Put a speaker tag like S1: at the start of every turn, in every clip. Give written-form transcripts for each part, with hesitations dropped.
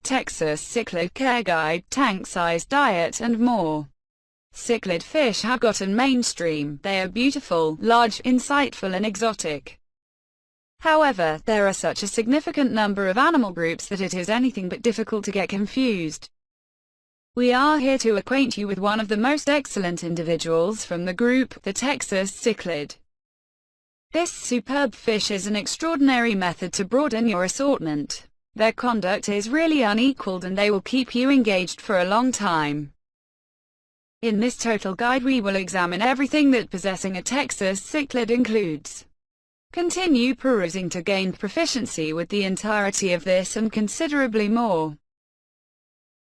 S1: Texas Cichlid Care Guide, Tank-Size Diet and more. Cichlid fish have gotten mainstream. They are beautiful, large, insightful and exotic. However, there are such a significant number of animal groups that it is anything but difficult to get confused. We are here to acquaint you with one of the most excellent individuals from the group, the Texas Cichlid. This superb fish is an extraordinary method to broaden your assortment. Their conduct is really unequaled and they will keep you engaged for a long time. In this total guide we will examine everything that possessing a Texas Cichlid includes. Continue perusing to gain proficiency with the entirety of this and considerably more.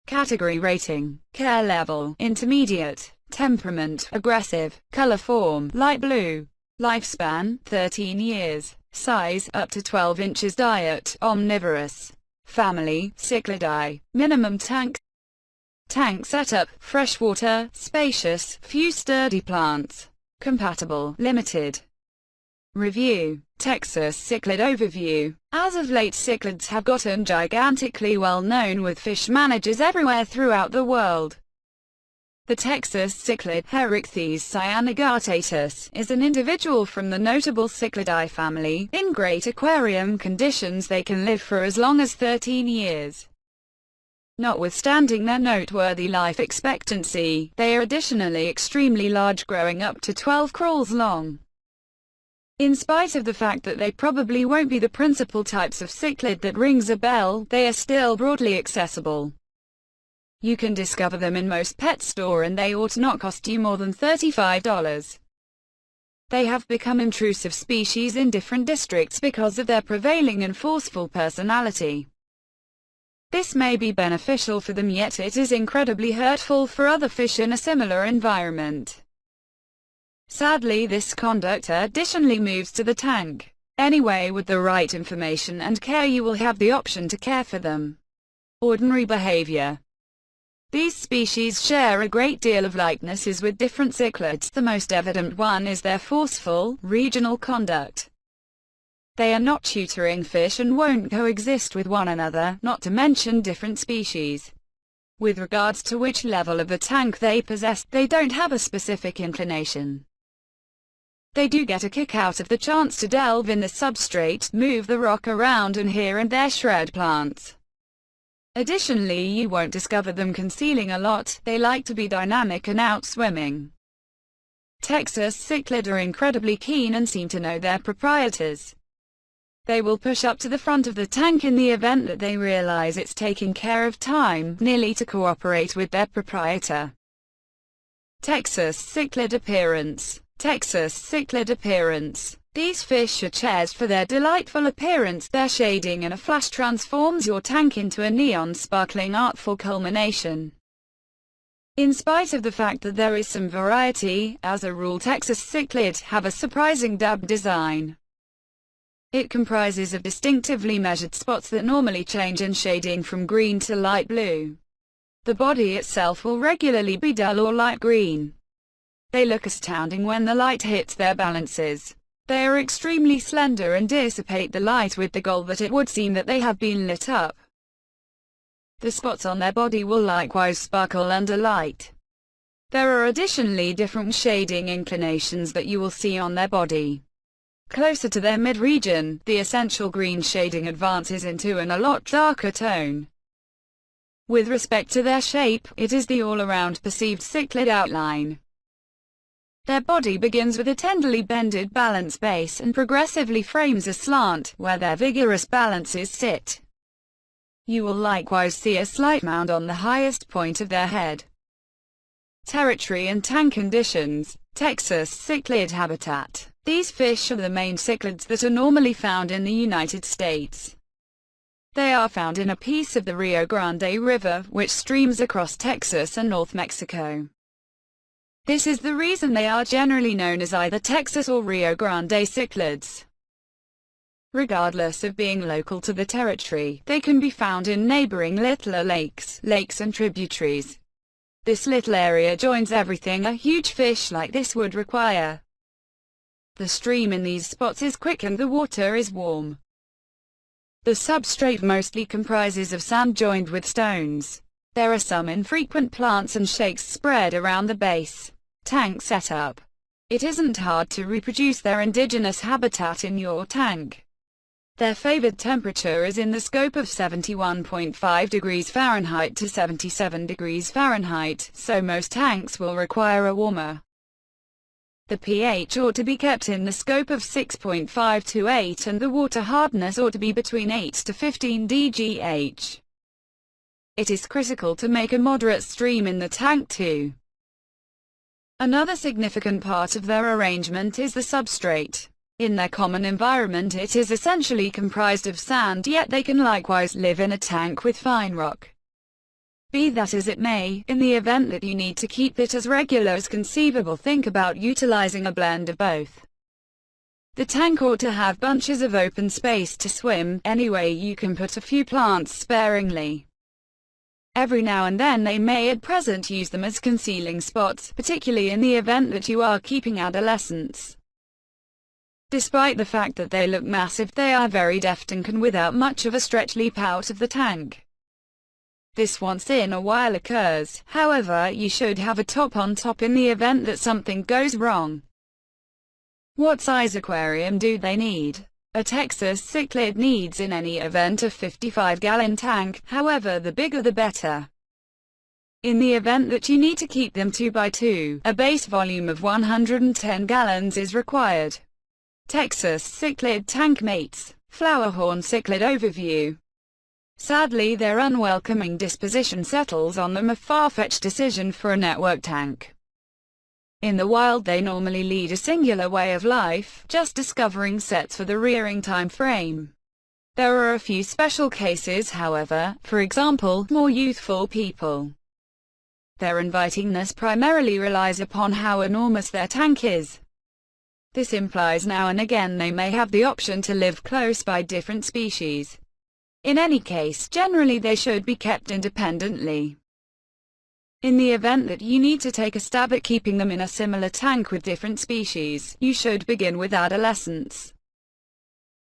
S1: Category rating, care level, intermediate, temperament, aggressive, color form, light blue, lifespan, 13 years, size, up to 12 inches, diet, omnivorous, family, Cichlidae, minimum tank setup, freshwater, spacious, few sturdy plants, compatible, limited. Review, Texas Cichlid overview. As of late, cichlids have gotten gigantically well known with fish managers everywhere throughout the world. The Texas Cichlid, Reidz cyanogastatus, is an individual from the notable Cichlidae family. In great aquarium conditions they can live for as long as 13 years. Notwithstanding their noteworthy life expectancy, they are additionally extremely large, growing up to 12 crawls long. In spite of the fact that they probably won't be the principal types of cichlid that rings a bell, they are still broadly accessible. You can discover them in most pet store and they ought not cost you more than $35. They have become intrusive species in different districts because of their prevailing and forceful personality. This may be beneficial for them, yet it is incredibly hurtful for other fish in a similar environment. Sadly, this conduct additionally moves to the tank. Anyway, with the right information and care you will have the option to care for them. Ordinary behavior. These species share a great deal of likenesses with different cichlids. The most evident one is their forceful, regional conduct. They are not tutoring fish and won't coexist with one another, not to mention different species. With regards to which level of the tank they possess, they don't have a specific inclination. They do get a kick out of the chance to delve in the substrate, move the rock around and here and there shred plants. Additionally, you won't discover them concealing a lot. They like to be dynamic and out swimming. Texas Cichlid are incredibly keen and seem to know their proprietors. They will push up to the front of the tank in the event that they realize it's taking care of time, nearly to cooperate with their proprietor. Texas Cichlid appearance. Texas Cichlid appearance. These fish are cherished for their delightful appearance. Their shading in a flash transforms your tank into a neon sparkling artful culmination. In spite of the fact that there is some variety, as a rule Texas Cichlid have a surprising dab design. It comprises of distinctively measured spots that normally change in shading from green to light blue. The body itself will regularly be dull or light green. They look astounding when the light hits their balances. They are extremely slender and dissipate the light with the goal that it would seem that they have been lit up. The spots on their body will likewise sparkle under light. There are additionally different shading inclinations that you will see on their body. Closer to their mid-region, the essential green shading advances into a lot darker tone. With respect to their shape, it is the all-around perceived cichlid outline. Their body begins with a tenderly bended balance base and progressively frames a slant, where their vigorous balances sit. You will likewise see a slight mound on the highest point of their head. Territory and tank conditions. Texas Cichlid habitat. These fish are the main cichlids that are normally found in the United States. They are found in a piece of the Rio Grande River, which streams across Texas and North Mexico. This is the reason they are generally known as either Texas or Rio Grande cichlids. Regardless of being local to the territory, they can be found in neighboring littler lakes and tributaries. This little area joins everything a huge fish like this would require. The stream in these spots is quick and the water is warm. The substrate mostly comprises of sand joined with stones. There are some infrequent plants and shakes spread around the base. Tank setup. It isn't hard to reproduce their indigenous habitat in your tank. Their favored temperature is in the scope of 71.5 degrees Fahrenheit to 77 degrees Fahrenheit, so most tanks will require a warmer. The pH ought to be kept in the scope of 6.5 to 8 and the water hardness ought to be between 8 to 15 dgH. It is critical to make a moderate stream in the tank too. Another significant part of their arrangement is the substrate. In their common environment it is essentially comprised of sand, yet they can likewise live in a tank with fine rock. Be that as it may, in the event that you need to keep it as regular as conceivable, think about utilizing a blend of both. The tank ought to have bunches of open space to swim, anyway you can put a few plants sparingly. Every now and then they may at present use them as concealing spots, particularly in the event that you are keeping adolescents. Despite the fact that they look massive, they are very deft and can without much of a stretch leap out of the tank. This once in a while occurs, however you should have a top on top in the event that something goes wrong. What size aquarium do they need? A Texas cichlid needs in any event a 55-gallon tank, however the bigger the better. In the event that you need to keep them 2x2, a base volume of 110 gallons is required. Texas cichlid tank mates. Flowerhorn cichlid overview. Sadly, their unwelcoming disposition settles on them a far-fetched decision for a network tank. In the wild they normally lead a singular way of life, just discovering sets for the rearing time frame. There are a few special cases however, for example, more youthful people. Their invitingness primarily relies upon how enormous their tank is. This implies now and again they may have the option to live close by different species. In any case, generally they should be kept independently. In the event that you need to take a stab at keeping them in a similar tank with different species, you should begin with adolescents.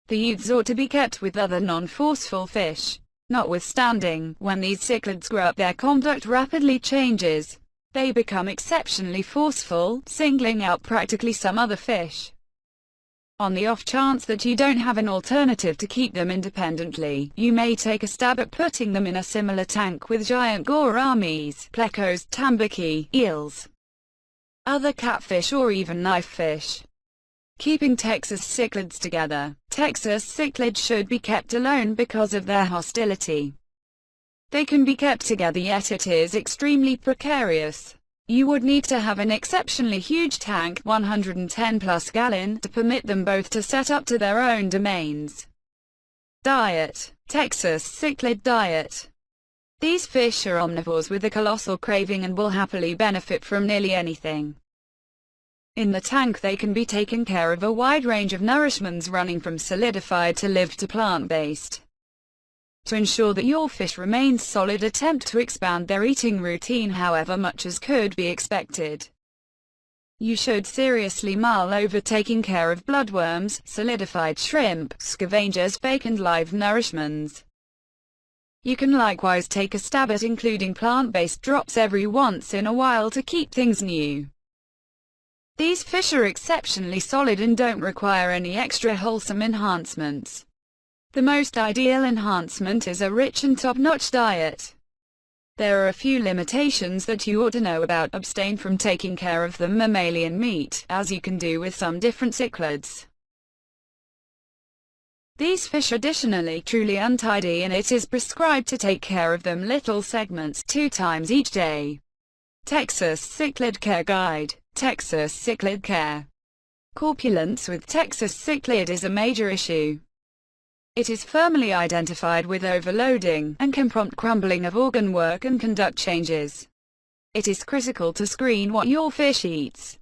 S1: The youths ought to be kept with other non-forceful fish. Notwithstanding, when these cichlids grow up their conduct rapidly changes. They become exceptionally forceful, singling out practically some other fish. On the off chance that you don't have an alternative to keep them independently, you may take a stab at putting them in a similar tank with giant gouramis, plecos, tambaki, eels, other catfish or even knife fish. Keeping Texas cichlids together. Texas cichlids should be kept alone because of their hostility. They can be kept together yet it is extremely precarious. You would need to have an exceptionally huge tank, 110 plus gallon, to permit them both to set up to their own domains. Diet. Texas cichlid diet. These fish are omnivores with a colossal craving and will happily benefit from nearly anything. In the tank they can be taken care of a wide range of nourishments running from solidified to live to plant-based. To ensure that your fish remains solid, attempt to expand their eating routine however much as could be expected. You should seriously mull over taking care of bloodworms, solidified shrimp, scavengers, fake and live nourishments. You can likewise take a stab at including plant-based drops every once in a while to keep things new. These fish are exceptionally solid and don't require any extra wholesome enhancements. The most ideal enhancement is a rich and top-notch diet. There are a few limitations that you ought to know about. Abstain from taking care of the mammalian meat, as you can do with some different cichlids. These fish are additionally truly untidy and it is prescribed to take care of them little segments 2 times each day. Texas Cichlid Care Guide. Texas Cichlid Care. Corpulence with Texas cichlid is a major issue. It is firmly identified with overloading, and can prompt crumbling of organ work and conduct changes. It is critical to screen what your fish eats.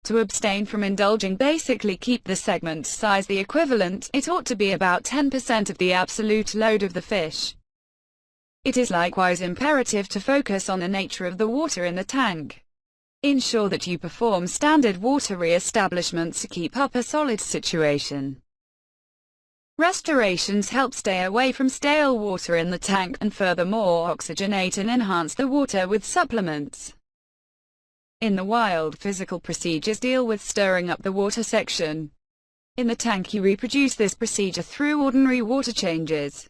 S1: To abstain from indulging, basically keep the segment size the equivalent, it ought to be about 10% of the absolute load of the fish. It is likewise imperative to focus on the nature of the water in the tank. Ensure that you perform standard water re-establishments to keep up a solid situation. Restorations help stay away from stale water in the tank, and furthermore oxygenate and enhance the water with supplements. In the wild, physical procedures deal with stirring up the water section. In the tank you reproduce this procedure through ordinary water changes.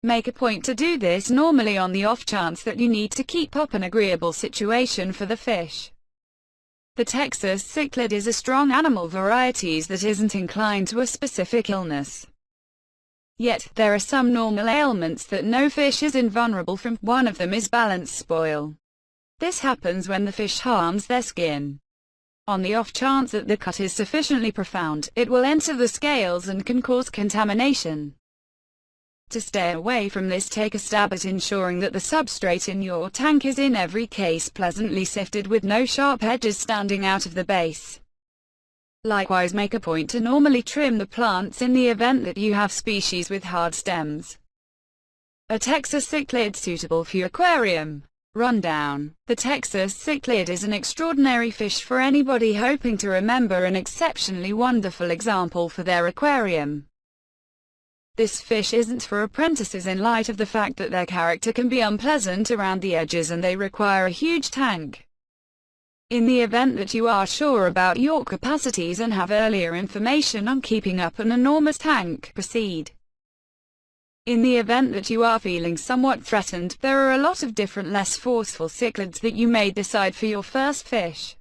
S1: Make a point to do this normally on the off chance that you need to keep up an agreeable situation for the fish. The Texas cichlid is a strong animal variety that isn't inclined to a specific illness. Yet, there are some normal ailments that no fish is invulnerable from. One of them is balance spoil. This happens when the fish harms their skin. On the off chance that the cut is sufficiently profound, it will enter the scales and can cause contamination. To stay away from this, take a stab at ensuring that the substrate in your tank is in every case pleasantly sifted with no sharp edges standing out of the base. Likewise, make a point to normally trim the plants in the event that you have species with hard stems. A Texas cichlid suitable for your aquarium. Rundown. The Texas cichlid is an extraordinary fish for anybody hoping to remember an exceptionally wonderful example for their aquarium. This fish isn't for apprentices in light of the fact that their character can be unpleasant around the edges and they require a huge tank. In the event that you are sure about your capacities and have earlier information on keeping up an enormous tank, proceed. In the event that you are feeling somewhat threatened, there are a lot of different less forceful cichlids that you may decide for your first fish.